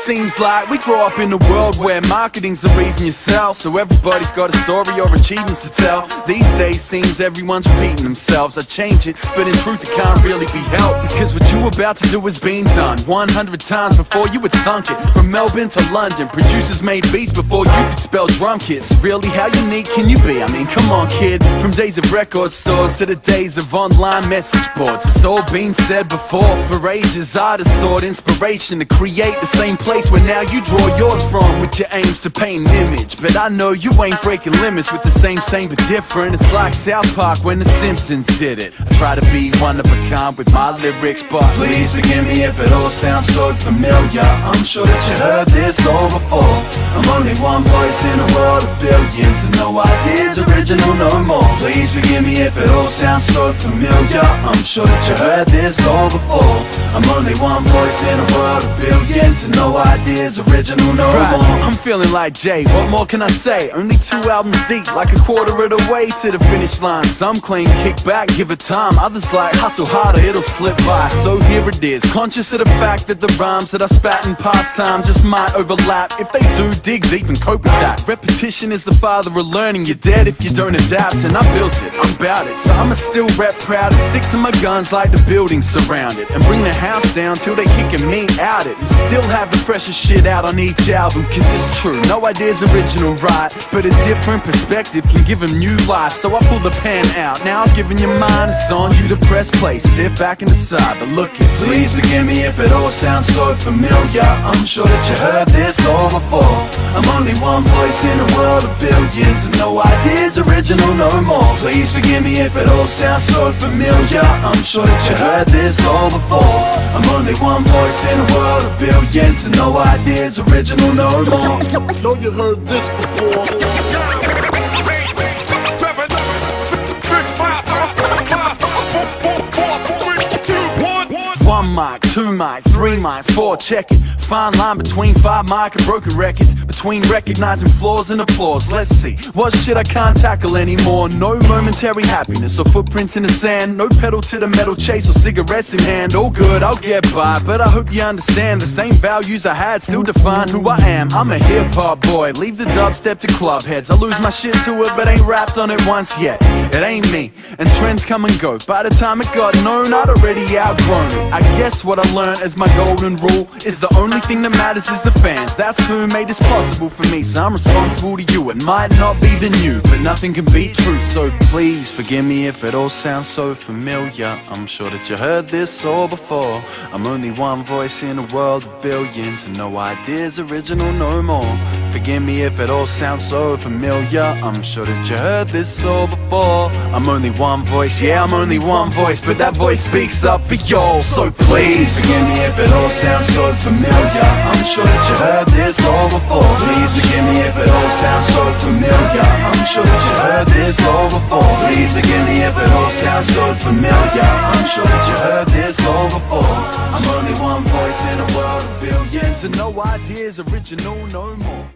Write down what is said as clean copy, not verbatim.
seems like we grow up in a world where marketing's the reason you sell, so everybody's got a story or achievements to tell. These days seems everyone's repeating themselves. I change it, but in truth it can't really be helped, because what you about to do has been done 100 times before you would thunk it. From Melbourne to London, producers made beats before you could spell drum kits. Really, how unique can you be? I mean, come on kid. From days of record stores to the days of online message boards, it's all been said before. For ages artists sought inspiration to create the same place where now you draw yours from, with your aims to paint an image. But I know you ain't breaking limits with the same but different. It's like South Park when the Simpsons did it. I try to be one of a kind with my lyrics, but please forgive me if it all sounds so familiar. I'm sure that you heard this all before. I'm only one voice in a world of billions, and no ideas original no more. Please forgive me if it all sounds so familiar. I'm sure that you heard this all before. I'm only one voice in a world of billions, and no ideas original no more. I'm feeling like Jay, what more can I say? Only 2 albums deep, like a quarter of the way to the finish line. Some claim kick back, give it time. Others like hustle harder, it'll slip by. So here it is, conscious of the fact that the rhymes that I spat in past time just might overlap. If they do, dig deep and cope with that. Repetition is the father of learning. You're dead if you don't adapt, and I built it, I'm bout it. So I'ma still rep proud and stick to my guns like the building surround it, and bring the house down till they kicking me out it. And still have the freshest shit out on each album, cause it's true, no idea's original, right? But a different perspective can give them new life. So I pull the pen out, now I'm giving you mine. It's on you to press play, sit back and decide. But look it, please forgive me if it all sounds so familiar. I'm sure that you heard this all before. I'm only one voice in a world of billions, and no ideas original no more. Please forgive me if it all sounds so familiar. I'm sure that you heard this all before. I'm only one voice in a world of billions, and no ideas original no more. Know you heard this before. One mic, 2 mic, 3 mic, 4, check it. Fine line between 5 mic and broken records, between recognizing flaws and applause. Let's see, what shit I can't tackle anymore? No momentary happiness or footprints in the sand, no pedal to the metal chase or cigarettes in hand. All good, I'll get by, but I hope you understand the same values I had still define who I am. I'm a hip-hop boy, leave the dubstep to club heads. I lose my shit to it, but ain't rapped on it once yet. It ain't me, and trends come and go. By the time it got known, I'd already outgrown it. I guess what I learned as my golden rule is the only thing that matters is the fans. That's who made this possible for me, so I'm responsible to you. It might not be the new, but nothing can beat truth. So please forgive me if it all sounds so familiar. I'm sure that you heard this all before. I'm only one voice in a world of billions, and no ideas original no more. Forgive me if it all sounds so familiar. I'm sure that you heard this all before. I'm only one voice, yeah, I'm only one voice, but that voice speaks up for y'all. So please forgive me if it all sounds so familiar. I'm sure that you heard this all before. Please forgive me if it all sounds so familiar. I'm sure that you heard this all before. Please forgive me if it all sounds so familiar. I'm sure that you heard this all before. I'm only one voice in a world of billions, and no ideas original no more.